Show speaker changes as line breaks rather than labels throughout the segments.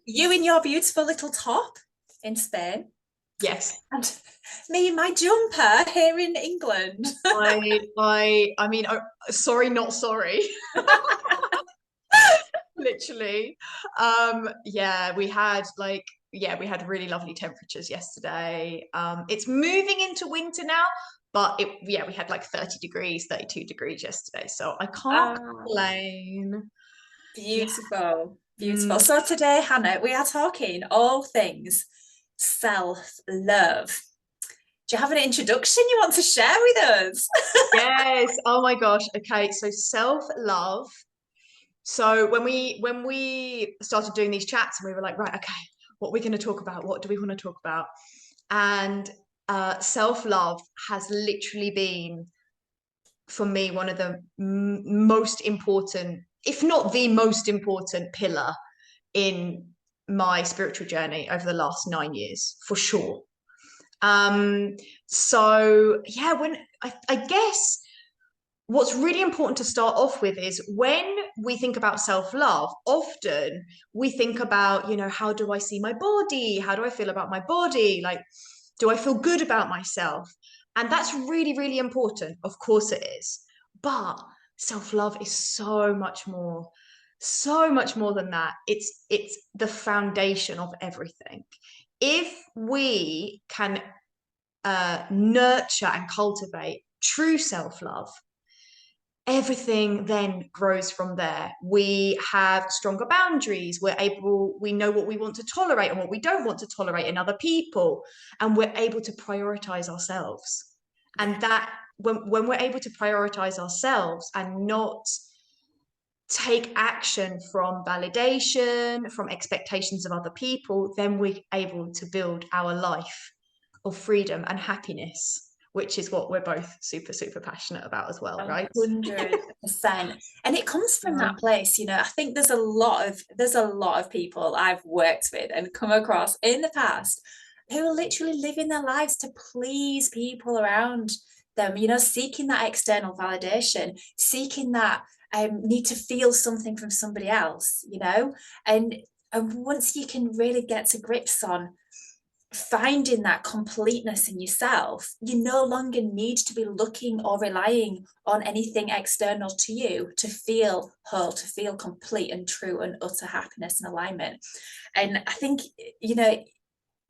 you in your beautiful little top in Spain,
Yes.
and me in my jumper here in England.
I mean, sorry, not sorry. Literally. Yeah, we had really lovely temperatures yesterday. It's moving into winter now, but we had like 30 degrees, 32 degrees yesterday, so I can't
Ah,
complain. Yeah.
beautiful, beautiful.
Mm,
So today, Hannah, we are talking all things self-love. Do you have an introduction you want to share with us?
yes. Oh my gosh. Okay, so self-love. So when we started doing these chats and we were like, right, okay, what are we going to talk about? What do we want to talk about? And self-love has literally been for me one of the most important, if not the most important pillar in my spiritual journey over the last 9 years, for sure. Um, so yeah, when I guess what's really important to start off with is when we think about self-love, often we think about, how do I see my body? How do I feel about my body? Like, do I feel good about myself? And that's really, really important. Of course it is. But self-love is so much more than that. It's the foundation of everything. If we can nurture and cultivate true self-love, everything then grows from there. We have stronger boundaries. We know what we want to tolerate and what we don't want to tolerate in other people. And we're able to prioritize ourselves. And that when we're able to prioritize ourselves and not take action from validation, from expectations of other people, then we're able to build our life of freedom and happiness, which is what we're both super, super passionate about as well, right?
100%. And it comes from
Yeah.
that place, I think there's a lot of people I've worked with and come across in the past who are literally living their lives to please people around them, seeking that external validation, seeking that need to feel something from somebody else, and once you can really get to grips on finding that completeness in yourself, you no longer need to be looking or relying on anything external to you to feel whole, to feel complete and true and utter happiness and alignment. And I think,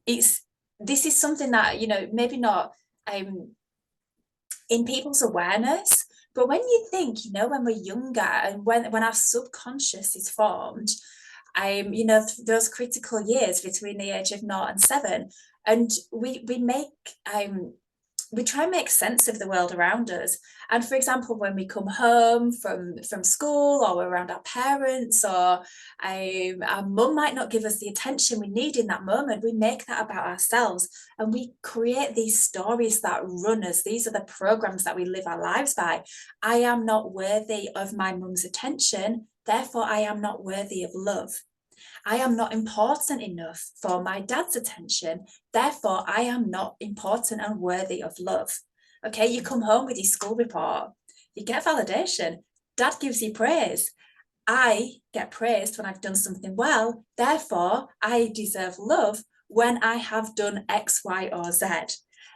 it's this is something that, maybe not in people's awareness, but when you think, when we're younger and when our subconscious is formed, those critical years between the age of 0 and 7, and we try and make sense of the world around us. And for example, when we come home from school, or we're around our parents, or our mum might not give us the attention we need in that moment, we make that about ourselves, and we create these stories that run us. These are the programs that we live our lives by. I am not worthy of my mum's attention, therefore I am not worthy of love. I am not important enough for my dad's attention. Therefore, I am not important and worthy of love. Okay, you come home with your school report, you get validation. Dad gives you praise. I get praised when I've done something well. Therefore, I deserve love when I have done X, Y, or Z.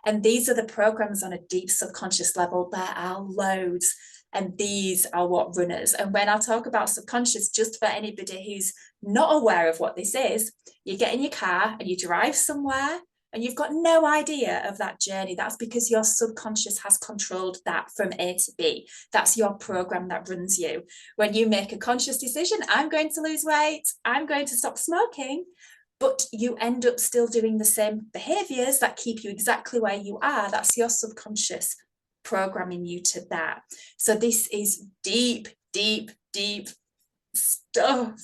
And these are the programs on a deep subconscious level. There are loads. And these are what runners. And when I talk about subconscious, just for anybody who's not aware of what this is, you get in your car and you drive somewhere and you've got no idea of that journey. That's because your subconscious has controlled that from A to B. That's your program that runs you. When you make a conscious decision, I'm going to lose weight, I'm going to stop smoking, but you end up still doing the same behaviors that keep you exactly where you are, that's your subconscious programming you to that. So this is deep, deep, deep stuff.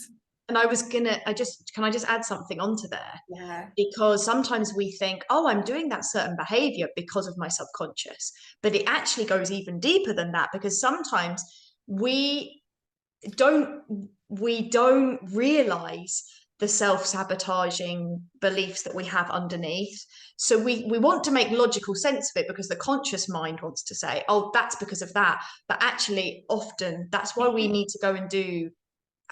And can I just add something onto there?
Yeah.
Because sometimes we think, oh, I'm doing that certain behavior because of my subconscious. But it actually goes even deeper than that, because sometimes we don't we don't realize the self-sabotaging beliefs that we have underneath. So we want to make logical sense of it because the conscious mind wants to say, oh, that's because of that. But actually, often that's why we need to go and do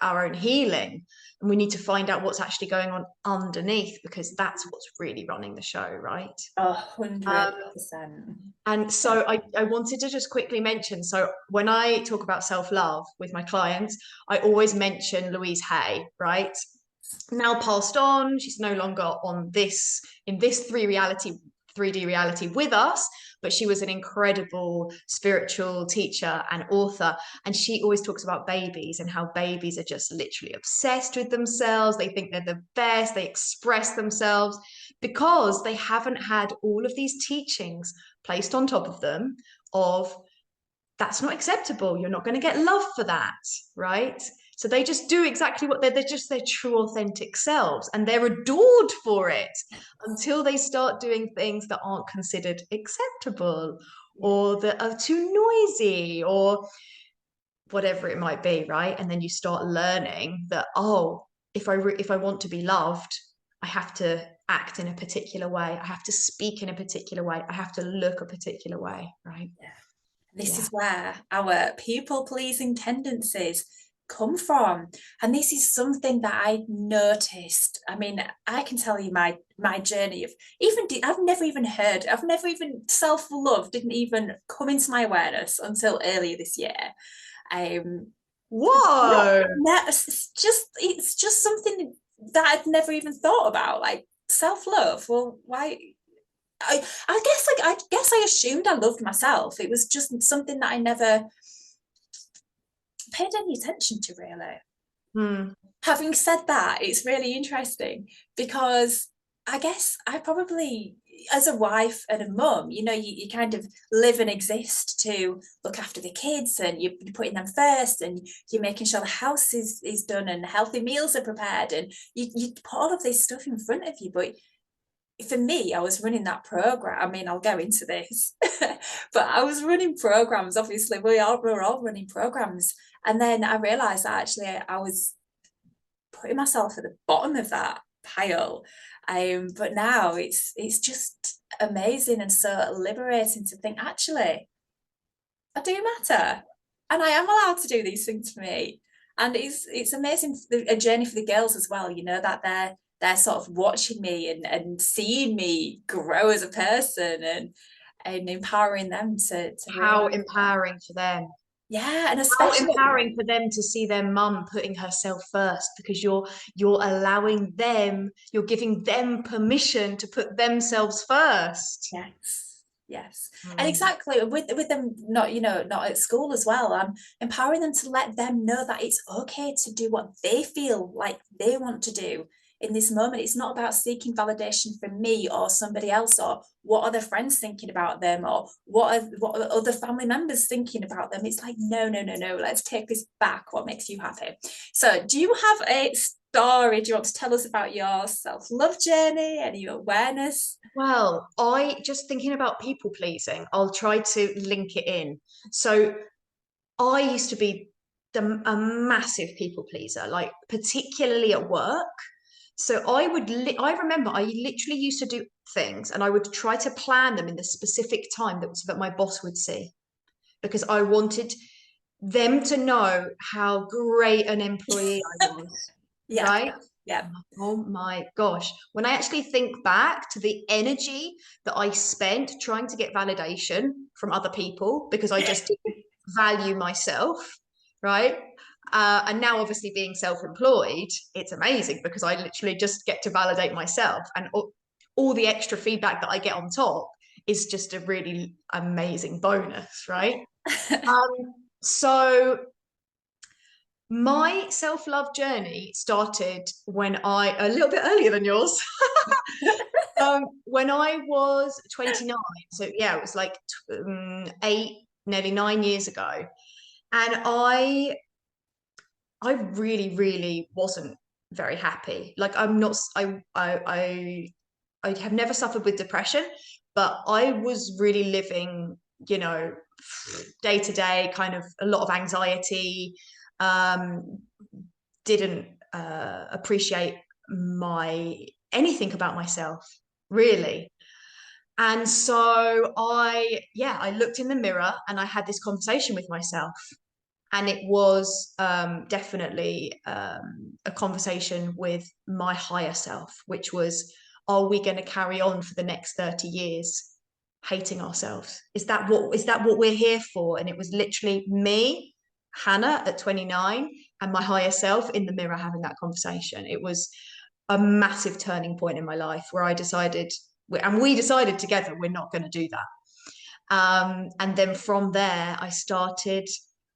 our own healing, and we need to find out what's actually going on underneath, because that's what's really running the show, right?
Oh,
Um,
100%.
and so I wanted to just quickly mention, so when I talk about self-love with my clients, I always mention Louise Hay, right? Now passed on, she's no longer on this, in this 3D reality with us, but she was an incredible spiritual teacher and author. And she always talks about babies and how babies are just literally obsessed with themselves. They think they're the best, they express themselves because they haven't had all of these teachings placed on top of them of that's not acceptable. You're not going to get love for that, right? So they just do exactly what they're just their true, authentic selves, and they're adored for it until they start doing things that aren't considered acceptable
Yeah.
or that are too noisy or whatever it might be, right? And then you start learning that, oh, if I want to be loved, I have to act in a particular way. I have to speak in a particular way. I have to look a particular way, right?
Yeah. This
Yeah.
is where our people pleasing tendencies come from. And this is something that I noticed. I mean, I can tell you my journey of even I've never even heard, I've never even self-love didn't even come into my awareness until earlier this year. Um
Whoa.
it's just something that I'd never even thought about, like self-love. Well, why I guess I assumed I loved myself. It was just something that I never paid any attention to, really.
Hmm.
Having said that, it's really interesting because I guess I probably, as a wife and a mum, you kind of live and exist to look after the kids, and you're putting them first, and you're making sure the house is done and healthy meals are prepared, and you put all of this stuff in front of you. But for me, I was running that program. I mean, I'll go into this, but I was running programs. Obviously, we're all running programs, and then I realized that actually I was putting myself at the bottom of that pile. But now it's just amazing and so liberating to think actually I do matter, and I am allowed to do these things for me. And it's amazing a journey for the girls as well. That they're sort of watching me and seeing me grow as a person, and empowering them to
How
realize that.
empowering for them.
Yeah, and
How
especially
empowering for them to see their mum putting herself first, because you're allowing them, you're giving them permission to put themselves first.
yes, yes, and
Mm.
exactly with them not not at school as well. I'm empowering them to let them know that it's okay to do what they feel like they want to do in this moment. It's not about seeking validation from me or somebody else, or what are their friends thinking about them, or what are other family members thinking about them. It's like no, no, no, no. Let's take this back. What makes you happy? So, do you have a story? Do you want to tell us about your self-love journey? Any awareness?
Well, I just thinking about people pleasing, I'll try to link it in. So I used to be a massive people pleaser, like particularly at work. So I remember I literally used to do things and I would try to plan them in the specific time that my boss would see, because I wanted them to know how great an employee I was,
Yeah,
right?
yeah.
Oh my gosh. When I actually think back to the energy that I spent trying to get validation from other people because I just didn't value myself, right? And now, obviously, being self employed, it's amazing because I literally just get to validate myself. And all the extra feedback that I get on top is just a really amazing bonus, right? Um, so my self-love journey started when a little bit earlier than yours, when I was 29. So yeah, it was like 8, nearly 9 years ago. And I really, really wasn't very happy. Like I'm not, I have never suffered with depression, but I was really living, you know, day to day, kind of a lot of anxiety, um, didn't appreciate my anything about myself, really. And so I looked in the mirror and I had this conversation with myself. And it was definitely a conversation with my higher self, which was, are we going to carry on for the next 30 years hating ourselves? Is that what we're here for? And it was literally me, Hannah at 29, and my higher self in the mirror having that conversation. It was a massive turning point in my life where I decided, and we decided together, we're not going to do that. And then from there, I started.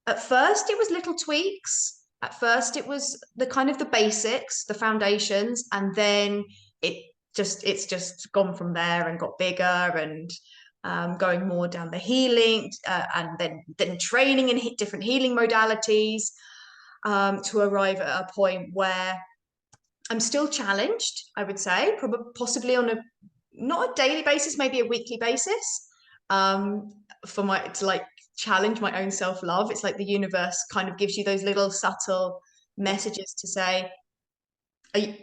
At first, it was little tweaks. At first, it was the kind of the basics, the foundations, and then it's just gone from there and got bigger and going more down the healing and then training in different healing modalities to arrive at a point where I'm still challenged, I would say, probably possibly on a not a daily basis, maybe a weekly basis, um, for my to like challenge my own self-love. It's like the universe kind of gives you those little subtle messages to say,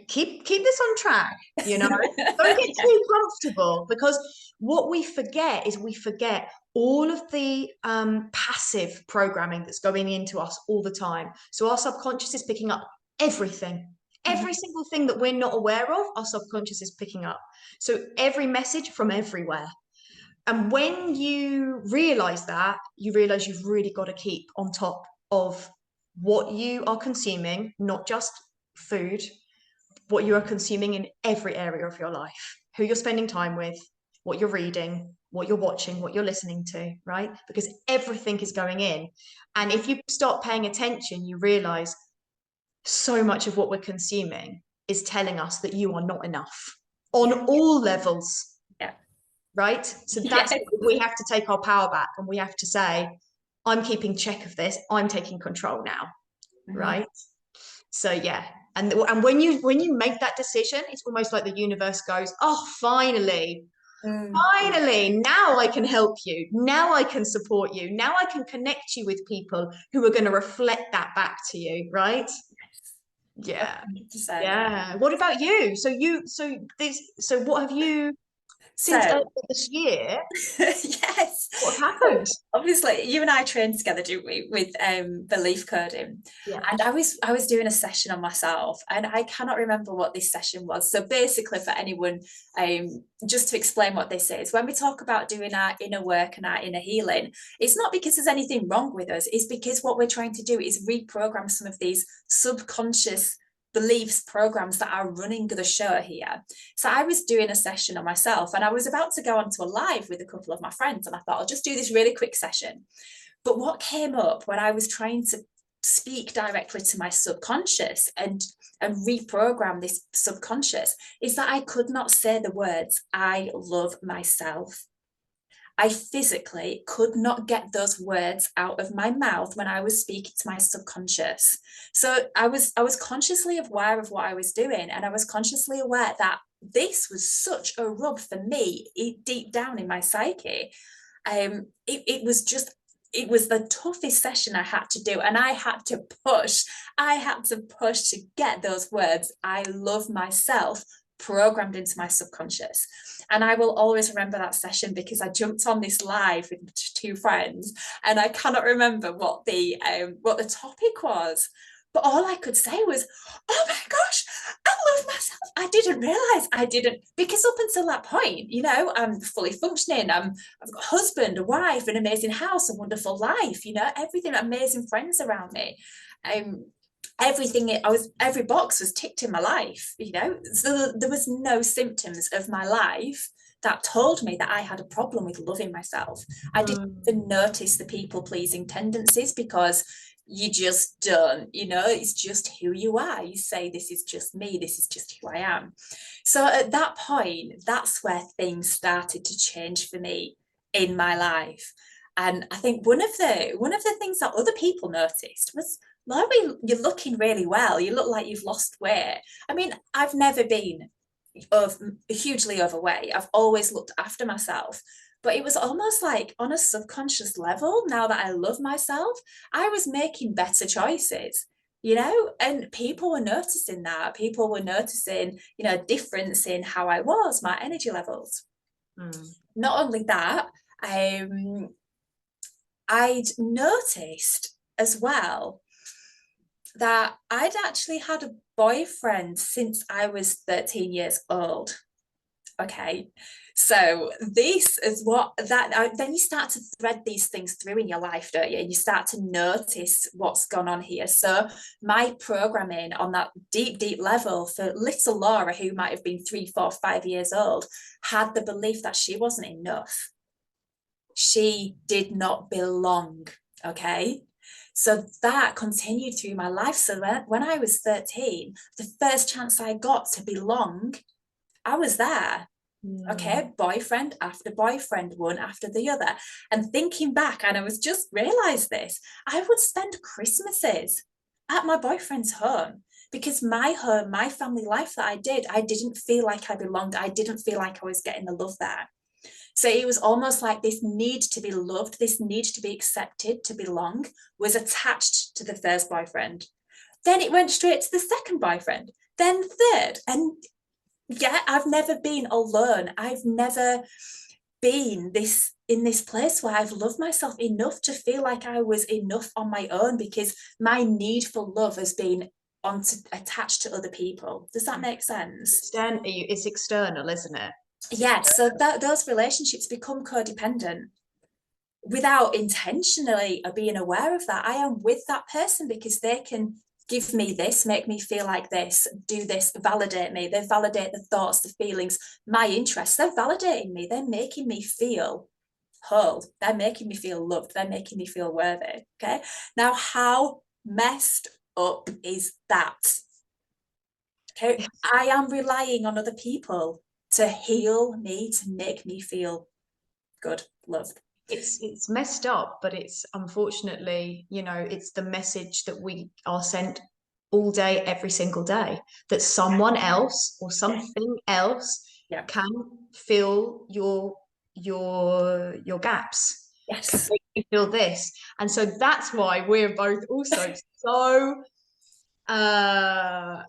keep this on track, don't get
Yeah.
too comfortable, because what we forget is we forget all of the passive programming that's going into us all the time. So our subconscious is picking up everything. Every single thing that we're not aware of, our subconscious is picking up. So every message from everywhere. And when you realize that, you realize you've really got to keep on top of what you are consuming, not just food, what you are consuming in every area of your life, who you're spending time with, what you're reading, what you're watching, what you're listening to, right? Because everything is going in. And if you start paying attention, you realize so much of what we're consuming is telling us that you are not enough on
Yeah.
all levels,
Yeah.
right? So that's
Yes.
we have to take our power back, and we have to say, I'm keeping check of this, I'm taking control now, right? So yeah, and when you make that decision, it's almost like the universe goes, oh, finally,
Mm.
finally, now I can help you, now I can support you, now I can connect you with people who are going to reflect that back to you, right? Yeah.
100%.
Yeah. What about you? So what have you, since
So,
earlier this year,
yes.
what have
So
happened?
obviously, you and I trained together, didn't we, with belief coding?
Yeah.
And I was doing a session on myself, and I cannot remember what this session was. So basically, for anyone, just to explain what this is, when we talk about doing our inner work and our inner healing, it's not because there's anything wrong with us. It's because what we're trying to do is reprogram some of these subconscious beliefs programs that are running the show here. So I was doing a session on myself, and I was about to go onto a live with a couple of my friends, and I thought I'll just do this really quick session. But what came up when I was trying to speak directly to my subconscious and reprogram this subconscious is that I could not say the words I love myself. I physically could not get those words out of my mouth when I was speaking to my subconscious. So I was consciously aware of what I was doing, and I was consciously aware that this was such a rub for me deep down in my psyche. It was the toughest session I had to do, and I had to push to get those words I love myself programmed into my subconscious. And I will always remember that session because I jumped on this live with two friends, and I cannot remember what the topic was. But all I could say was, "Oh my gosh, I love myself." I didn't realize I didn't, because up until that point, I'm fully functioning. I've got a husband, a wife, an amazing house, a wonderful life. Everything, amazing friends around me. Um, every box was ticked in my life. So there was no symptoms of my life that told me that I had a problem with loving myself. I didn't even notice the people pleasing tendencies, because you just don't, it's just who you are. You say, this is just me, this is just who I am. So at that point, that's where things started to change for me in my life. And I think one of the things that other people noticed was, Laurie, you're looking really well. You look like you've lost weight. I mean, I've never been hugely overweight. I've always looked after myself. But it was almost like on a subconscious level, now that I love myself, I was making better choices, and people were noticing that. People were noticing, a difference in how I was, my energy levels. Not only that, I'd noticed as well that I'd actually had a boyfriend since I was 13 years old. Okay, so this is what that then you start to thread these things through in your life, don't you? And you start to notice what's gone on here. So my programming on that deep level for little Laura, who might have been 3 4 5 years old, had the belief that she wasn't enough. She did not belong. Okay, so that continued through my life. So when I was 13, the first chance I got to belong, I was there. Okay, boyfriend after boyfriend, one after the other. And thinking back, and I was just realized this, I would spend Christmases at my boyfriend's home because my home, my family life that I didn't feel like I belonged. I didn't feel like I was getting the love there. So it was almost like this need to be loved, this need to be accepted, to belong, was attached to the first boyfriend. Then it went straight to the second boyfriend, then third. And yeah, I've never been alone. I've never been this in this place where I've loved myself enough to feel like I was enough on my own, because my need for love has been attached to other people. Does that make sense?
It's external, isn't it?
Yeah, so that those relationships become codependent without intentionally being aware of that. I am with that person because they can give me this, make me feel like this, do this, validate me. They validate the thoughts, the feelings, my interests. They're validating me. They're making me feel whole. They're making me feel loved. They're making me feel worthy. Okay. Now, how messed up is that? Okay. I am relying on other people to heal me, to make me feel good, loved.
It's messed up, but it's unfortunately, it's the message that we are sent all day, every single day, that someone else or something else
Yeah.
can fill your gaps, can
Yes.
make you feel this. And so that's why we're both also so I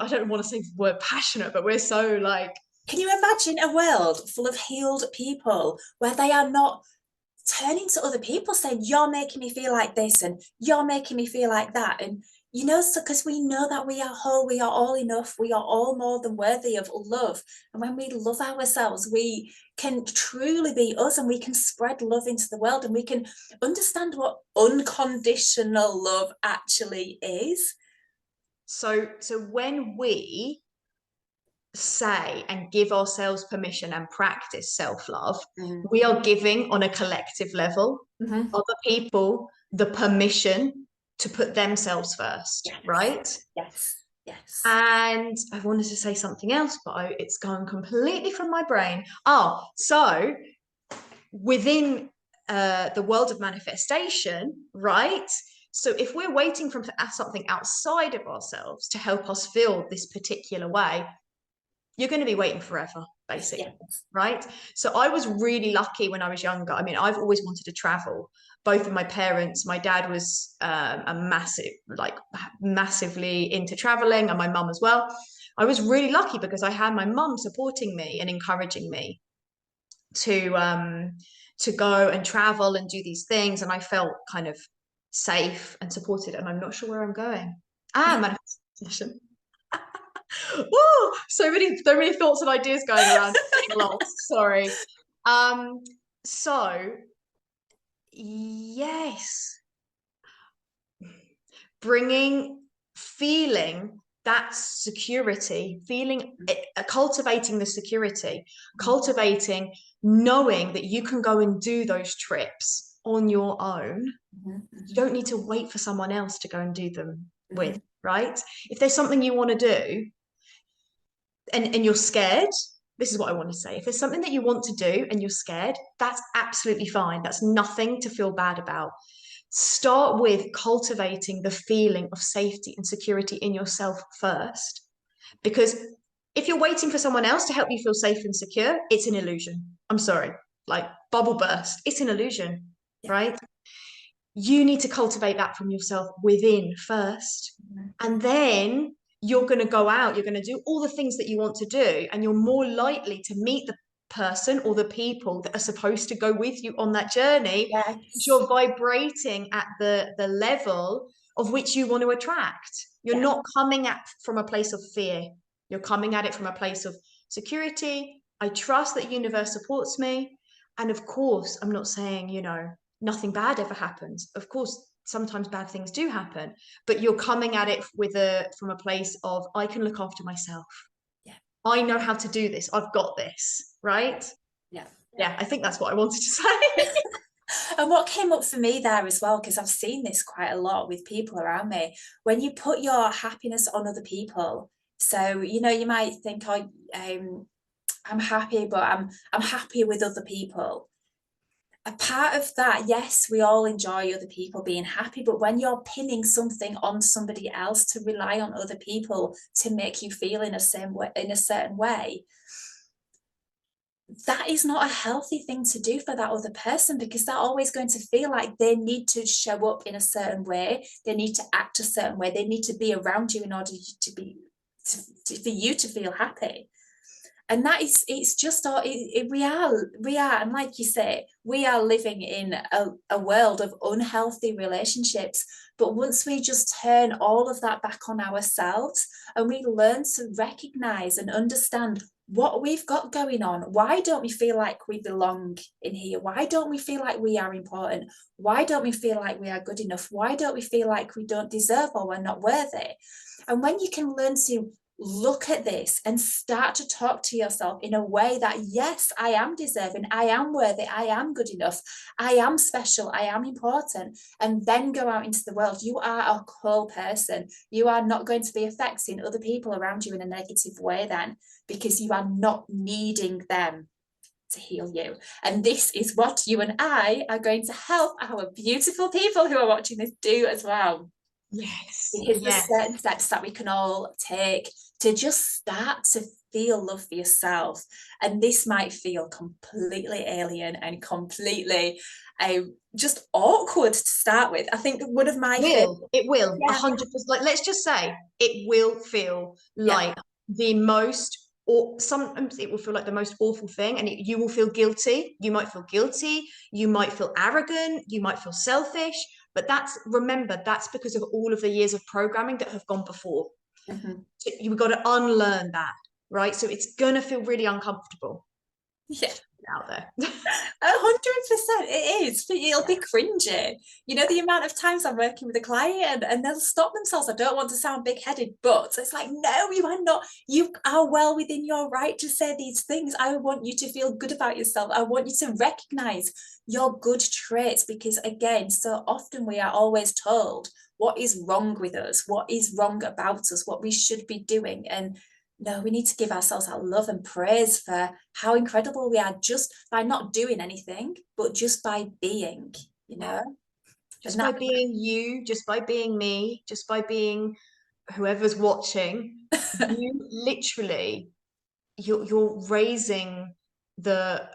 don't want to say the word passionate, but we're so like,
can you imagine a world full of healed people where they are not turning to other people saying, you're making me feel like this and you're making me feel like that? And so because we know that we are whole, we are all enough, we are all more than worthy of love. And when we love ourselves, we can truly be us, and we can spread love into the world, and we can understand what unconditional love actually is.
so when we say and give ourselves permission and practice self-love, we are giving on a collective level other people the permission to put themselves first,
Yes.
right?
Yes. Yes.
And I wanted to say something else, but it's gone completely from my brain. So within the world of manifestation, right? So if we're waiting for something outside of ourselves to help us feel this particular way, you're going to be waiting forever, basically.
Yes.
Right? So I was really lucky when I was younger. I mean, I've always wanted to travel. Both of my parents, my dad was massively into traveling, and my mum as well. I was really lucky because I had my mum supporting me and encouraging me to go and travel and do these things, and I felt kind of safe and supported. And I'm not sure where I'm going. Manifestation. Whoa, so many thoughts and ideas going around. Lost. Sorry. So yes, feeling that security, cultivating the security, cultivating knowing that you can go and do those trips on your own. You don't need to wait for someone else to go and do them with, right? If there's something you want to do, and you're scared, this is what I want to say. If there's something that you want to do and you're scared, that's absolutely fine. That's nothing to feel bad about. Start with cultivating the feeling of safety and security in yourself first. Because if you're waiting for someone else to help you feel safe and secure, it's an illusion. I'm sorry, like bubble burst. It's an illusion, right? You need to cultivate that from yourself within first. And then you're going to go out, you're going to do all the things that you want to do, and you're more likely to meet the person or the people that are supposed to go with you on that journey.
Yes.
You're vibrating at the level of which you want to attract. You're
Yeah.
not coming at from a place of fear. You're coming at it from a place of security. I trust that universe supports me. And of course, I'm not saying, nothing bad ever happens. Of course, sometimes bad things do happen, but you're coming at it from a place of, I can look after myself.
Yeah.
I know how to do this. I've got this, right?
Yeah.
Yeah, I think that's what I wanted to say.
And what came up for me there as well, because I've seen this quite a lot with people around me, when you put your happiness on other people. So, you might think, oh, I'm happy, but I'm happier with other people. A part of that, yes, we all enjoy other people being happy, but when you're pinning something on somebody else to rely on other people to make you feel in a certain way, that is not a healthy thing to do for that other person, because they're always going to feel like they need to show up in a certain way, they need to act a certain way, they need to be around you in order for you to feel happy. And that is, it's just all we are, and like you say, we are living in a world of unhealthy relationships. But once we just turn all of that back on ourselves and we learn to recognize and understand what we've got going on, why don't we feel like we belong in here, why don't we feel like we are important, why don't we feel like we are good enough, why don't we feel like we don't deserve or we're not worthy. And when you can learn to look at this and start to talk to yourself in a way that, yes, I am deserving, I am worthy, I am good enough, I am special, I am important, and then go out into the world, you are a whole person. You are not going to be affecting other people around you in a negative way then, because you are not needing them to heal you. And this is what you and I are going to help our beautiful people who are watching this do as well,
Yes,
because there's
yes.
certain steps that we can all take to just start to feel love for yourself. And this might feel completely alien and completely just awkward to start with. I think one of my favorite,
It will,
yeah,
100%. Like, let's just say it will feel
yeah,
like the most, or sometimes it will feel like the most awful thing, and you will feel guilty. You might feel guilty. You might feel arrogant. You might feel selfish. But remember, that's because of all of the years of programming that have gone before.
mm-hmm.
So you've got to unlearn that, right? So it's going to feel really uncomfortable
Yeah.
out there.
100% it is, but it'll be cringy. The amount of times I'm working with a client and they'll stop themselves. I don't want to sound big-headed, but it's like, no, you are not. You are well within your right to say these things. I want you to feel good about yourself. I want you to recognize your good traits, because again, so often we are always told what is wrong with us, what is wrong about us, what we should be doing. And no, we need to give ourselves that love and praise for how incredible we are, just by not doing anything, but just by being, you know?
Just
And
by
that,
being you, just by being me, just by being whoever's watching, you literally you're raising the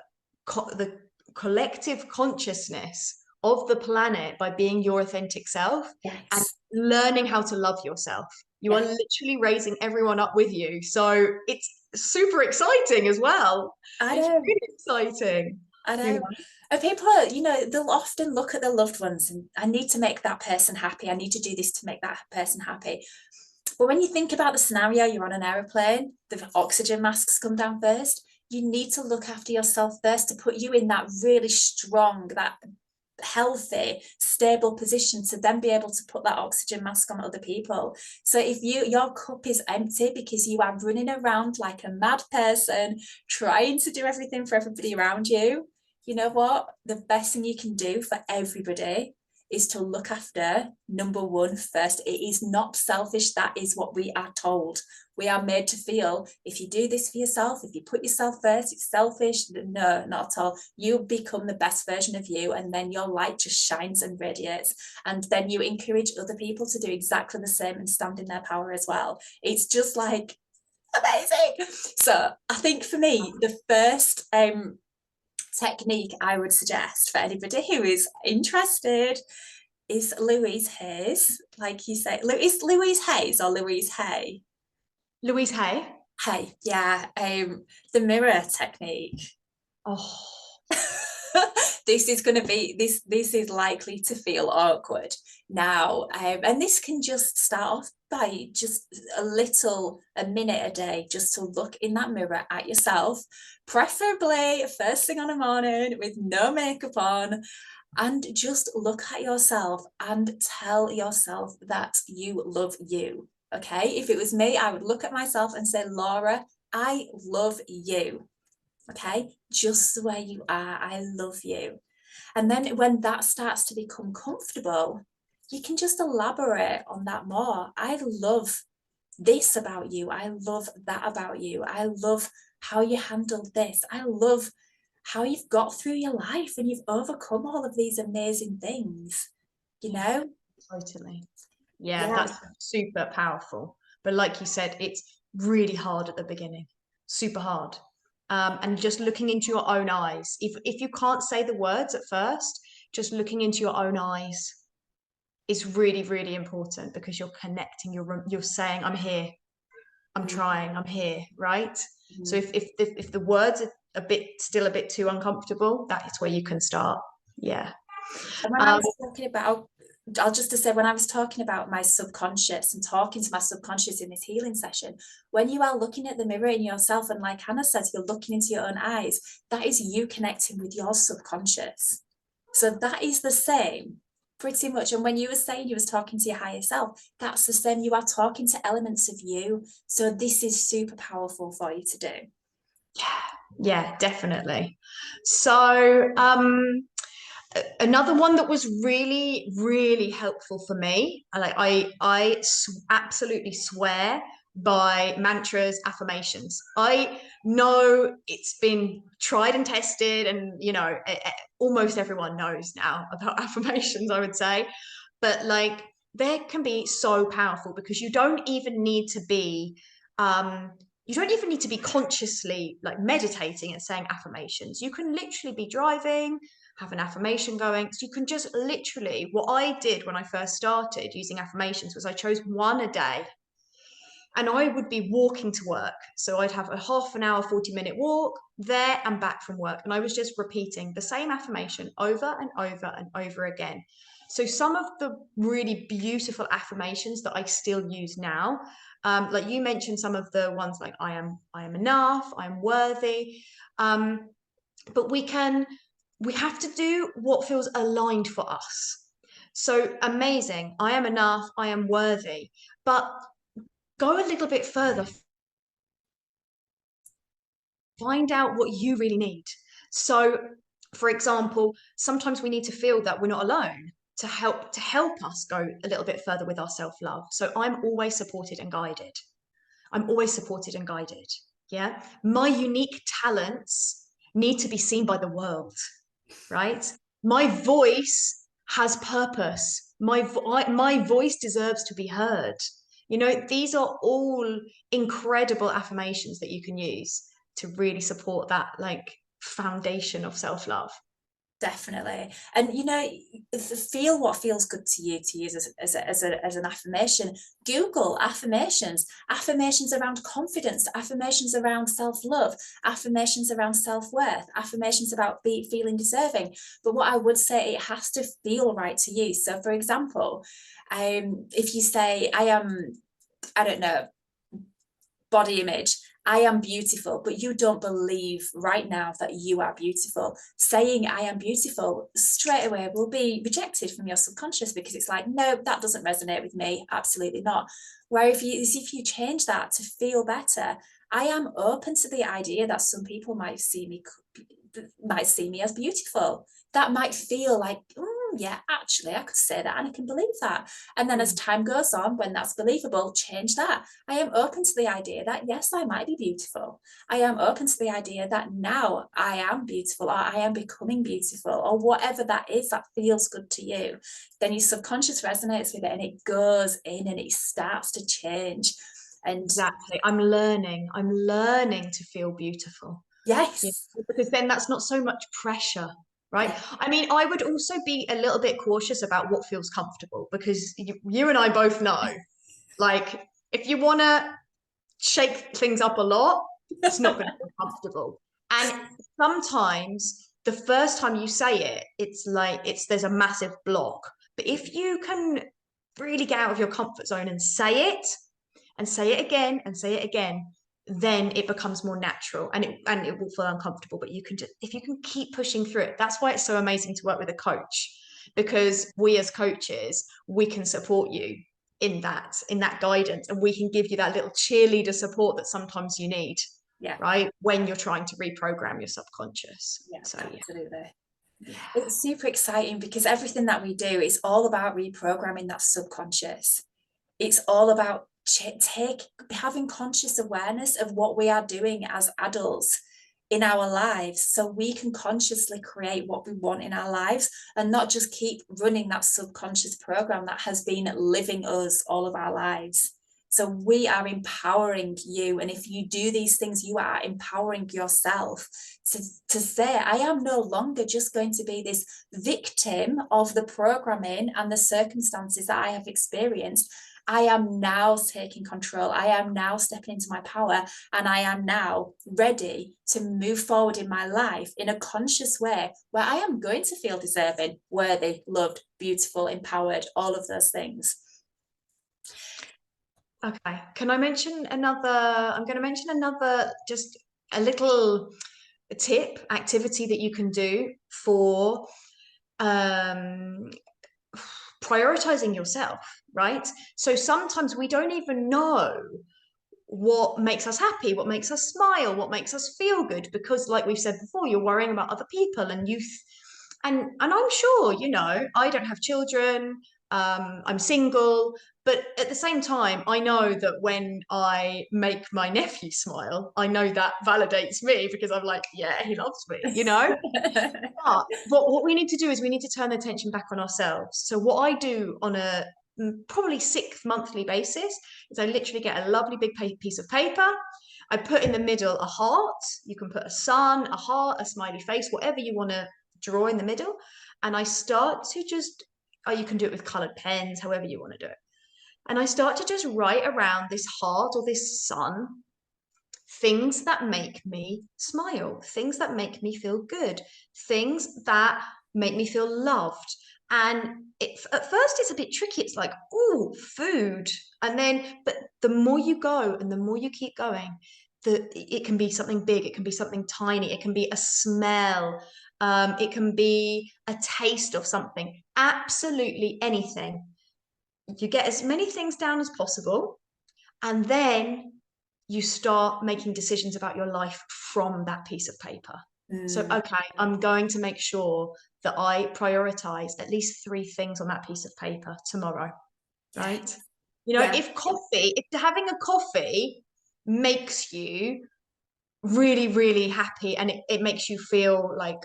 the collective consciousness of the planet by being your authentic self and
yes,
learning how to love yourself. You are
yeah,
literally raising everyone up with you. So it's super exciting as well.
I
It's
know,
really exciting,
I
you know.
know. And people they'll often look at their loved ones and, I need to make that person happy. I need to do this to make that person happy. But when you think about the scenario, you're on an aeroplane, the oxygen masks come down first. You need to look after yourself first to put you in that really strong, that healthy, stable position to then be able to put that oxygen mask on other people. So if your cup is empty because you are running around like a mad person trying to do everything for everybody around you, you know what? The best thing you can do for everybody is to look after number one first. It is not selfish. That is what we are told. We are made to feel if you do this for yourself, if you put yourself first, it's selfish. No, not at all. You become the best version of you, and then your light just shines and radiates. And then you encourage other people to do exactly the same and stand in their power as well. It's just like amazing. So I think for me, the first technique I would suggest for anybody who is interested is Louise Hayes. Like you say, is Louise Hayes or Louise Hay?
Louise Hay.
Hay, yeah. The mirror technique.
Oh,
This is going to be this is likely to feel awkward now, and this can just start off by just a minute a day just to look in that mirror at yourself, preferably first thing on a morning with no makeup on, and just look at yourself and tell yourself that you love you. Okay, if it was me, I would look at myself and say, Laura, I love you. Okay, just the way you are, I love you. And then when that starts to become comfortable, you can just elaborate on that more. I love this about you. I love that about you. I love how you handled this. I love how you've got through your life and you've overcome all of these amazing things, you
yeah,
know?
totally. Yeah,
Yeah.
that's super powerful. But like you said, it's really hard at the beginning, super hard. And just looking into your own eyes. If you can't say the words at first, just looking into your own eyes is really, really important because you're connecting. You're saying, "I'm here. I'm trying. I'm here." Right. So
Mm-hmm.
if the words are still a bit too uncomfortable, that is where you can start. Yeah.
And when I
Um,
was talking about, I'll just to say, when I was talking about my subconscious and talking to my subconscious in this healing session, when you are looking at the mirror in yourself, and like Hannah says, you're looking into your own eyes, that is you connecting with your subconscious. So that is the same, pretty much. And when you were saying you was talking to your higher self, that's the same. You are talking to elements of you. So this is super powerful for you to do.
yeah, yeah, definitely. So, another one that was really, really helpful for me, absolutely swear by mantras, affirmations. I know it's been tried and tested, and almost everyone knows now about affirmations, I would say. But like, they can be so powerful because um, you don't even need to be consciously like meditating and saying affirmations. You can literally be driving, have an affirmation going. So you can just literally, what I did when I first started using affirmations was I chose one a day, and I would be walking to work. So I'd have a half an hour, 40-minute walk there and back from work. And I was just repeating the same affirmation over and over and over again. So some of the really beautiful affirmations that I still use now, like you mentioned, some of the ones like I am enough, I am worthy. Um, but we have to do what feels aligned for us. So amazing, I am enough, I am worthy. But go a little bit further, find out what you really need. So, for example, sometimes we need to feel that we're not alone to help us go a little bit further with our self-love. So I'm always supported and guided. I'm always supported and guided. Yeah. My unique talents need to be seen by the world, right? My voice has purpose. My voice deserves to be heard. These are all incredible affirmations that you can use to really support that like foundation of self-love.
Definitely. And feel what feels good to you to use as an affirmation. Google affirmations around confidence, affirmations around self-love, affirmations around self-worth, affirmations about feeling deserving. But what I would say, it has to feel right to you. So for example, if you say, I don't know, body image, I am beautiful, but you don't believe right now that you are beautiful. Saying I am beautiful straight away will be rejected from your subconscious because it's like, no, that doesn't resonate with me. Absolutely not. Where if you change that to feel better, I am open to the idea that some people might see me as beautiful. That might feel like, yeah, actually, I could say that and I can believe that. And then as time goes on, when that's believable, change that. I am open to the idea that, yes, I might be beautiful. I am open to the idea that now I am beautiful, or I am becoming beautiful, or whatever that is that feels good to you. Then your subconscious resonates with it and it goes in and it starts to change. And
Exactly. I'm learning to feel beautiful.
yes,
Because then that's not so much pressure, right?
yeah,
I mean, I would also be a little bit cautious about what feels comfortable because you and I both know, like, if you want to shake things up a lot, it's not going to feel comfortable. And sometimes the first time you say it, it's like there's a massive block. But if you can really get out of your comfort zone and say it again and say it again, then it becomes more natural, and it will feel uncomfortable. But you can just, if you can keep pushing through it, that's why it's so amazing to work with a coach, because we as coaches, we can support you in that guidance, and we can give you that little cheerleader support that sometimes you need,
Yeah,
right, when you're trying to reprogram your subconscious.
yeah,
So
absolutely.
yeah.
It's super exciting because everything that we do is all about reprogramming that subconscious. It's all about having conscious awareness of what we are doing as adults in our lives, so we can consciously create what we want in our lives and not just keep running that subconscious program that has been living us all of our lives. So we are empowering you, and if you do these things, you are empowering yourself to say, I am no longer just going to be this victim of the programming and the circumstances that I have experienced. I am now taking control. I am now stepping into my power, and I am now ready to move forward in my life in a conscious way where I am going to feel deserving, worthy, loved, beautiful, empowered, all of those things.
Okay. Can I mention another? I'm going to mention another, just a little tip, activity that you can do for um, prioritizing yourself, right? So sometimes we don't even know what makes us happy, what makes us smile, what makes us feel good, because like we've said before, you're worrying about other people and youth. And I'm sure, you know, I don't have children, I'm single, but at the same time, I know that when I make my nephew smile, I know that validates me, because I'm like, yeah, he loves me, you know. But what we need to do is we need to turn the attention back on ourselves. So what I do on a probably sixth monthly basis is I literally get a lovely big piece of paper. I put in the middle a heart. You can put a sun, a heart, a smiley face, whatever you want to draw in the middle. And I start to just, oh, you can do it with colored pens, however you want to do it. And I start to just write around this heart or this sun things that make me smile, things that make me feel good, things that make me feel loved. And at first it's a bit tricky. It's like, oh, food. And then, but the more you go and the more you keep going, it can be something big, it can be something tiny, it can be a smell, it can be a taste of something, absolutely anything. You get as many things down as possible, and then you start making decisions about your life from that piece of paper. So,
Mm,
okay, I'm going to make sure that I prioritize at least three things on that piece of paper tomorrow,
yeah,
right? You know,
yeah.
if having a coffee makes you really, really happy, and it makes you feel like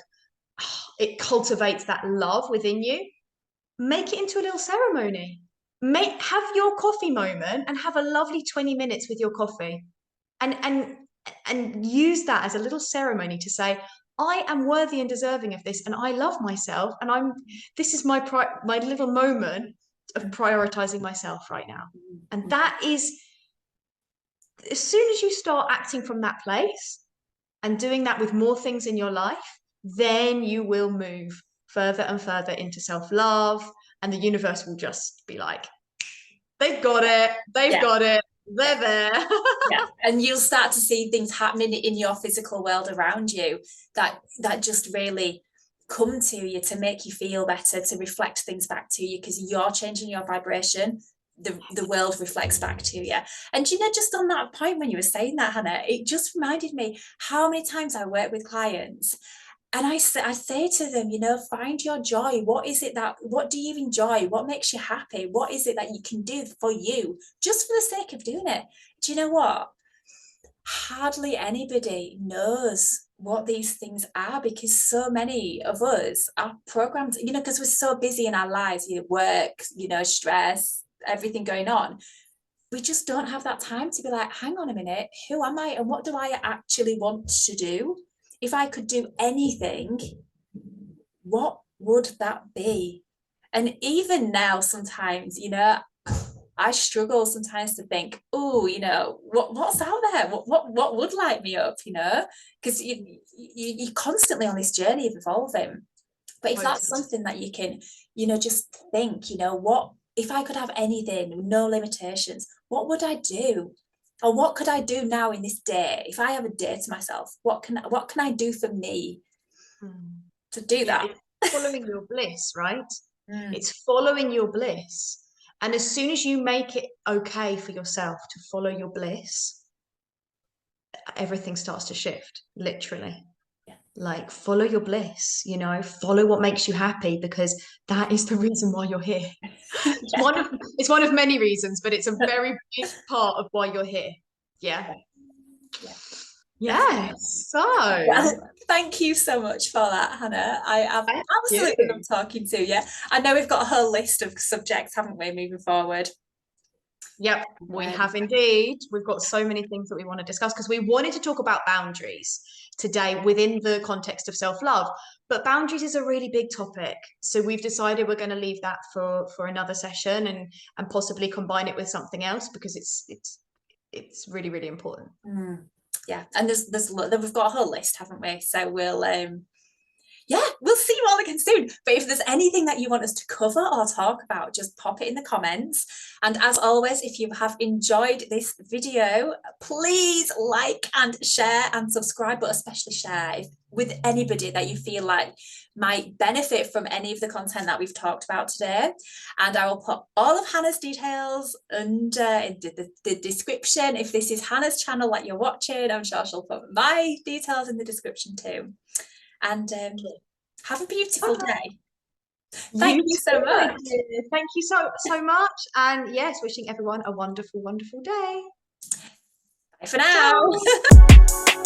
it cultivates that love within you, make it into a little ceremony. Have your coffee moment and have a lovely 20 minutes with your coffee, and use that as a little ceremony to say, I am worthy and deserving of this, and I love myself, and this is my little moment of prioritizing myself right now. And that is, as soon as you start acting from that place and doing that with more things in your life, then you will move further and further into self-love, and the universe will just be like, they've got it, they've
Yeah,
got it,
yeah,
they're there.
yeah. And you'll start to see things happening in your physical world around you that just really come to you to make you feel better, to reflect things back to you, because you're changing your vibration. The world reflects back to you. And you know, just on that point, when you were saying that, Hannah, it just reminded me how many times I work with clients, and I say to them, you know, find your joy. What is it what do you enjoy? What makes you happy? What is it that you can do for you, just for the sake of doing it? Do you know what? Hardly anybody knows what these things are, because so many of us are programmed, you know, because we're so busy in our lives, you know, work, you know, stress, everything going on. We just don't have that time to be like, hang on a minute, who am I and what do I actually want to do? If I could do anything, what would that be? And even now, sometimes, you know, I struggle sometimes to think, oh, what's out there? What would light me up? Because you're constantly on this journey of evolving. But if that's
Totally.
something that you can, just think, what if I could have anything, no limitations, what would I do? Or what could I do now in this day? If I have a day to myself, what can I do for me
Mm.
to do
Yeah,
that?
it's following your bliss, right?
Mm,
It's following your bliss. And as soon as you make it okay for yourself to follow your bliss, everything starts to shift, literally.
yeah.
Like follow your bliss, follow what makes you happy, because that is the reason why you're here. It's
Yeah.
one of many reasons, but it's a very big part of why you're here. Yeah.
Yeah, yeah, definitely.
Yes. So
Well, thank you so much for that, Hannah. I have
thank
absolutely
you.
loved talking to you. I know we've got a whole list of subjects, haven't we, moving forward?
Yep, we have indeed. We've got so many things that we want to discuss, because we wanted to talk about boundaries today within the context of self-love. But boundaries is a really big topic. So we've decided we're going to leave that for another session, and possibly combine it with something else, because it's really, really important.
Yeah, and we've got a whole list, haven't we? So we'll see you all again soon. But if there's anything that you want us to cover or talk about, just pop it in the comments. And as always, if you have enjoyed this video, please like and share and subscribe, but especially share with anybody that you feel like might benefit from any of the content that we've talked about today. And I will put all of Hannah's details under in the description. If this is Hannah's channel that you're watching, I'm sure she'll put my details in the description too. And have a beautiful
Okay.
day.
You
Thank you so
too, my
much.
dear. Thank you so much. And yes, wishing everyone a wonderful, wonderful day.
Bye for now.
Ciao.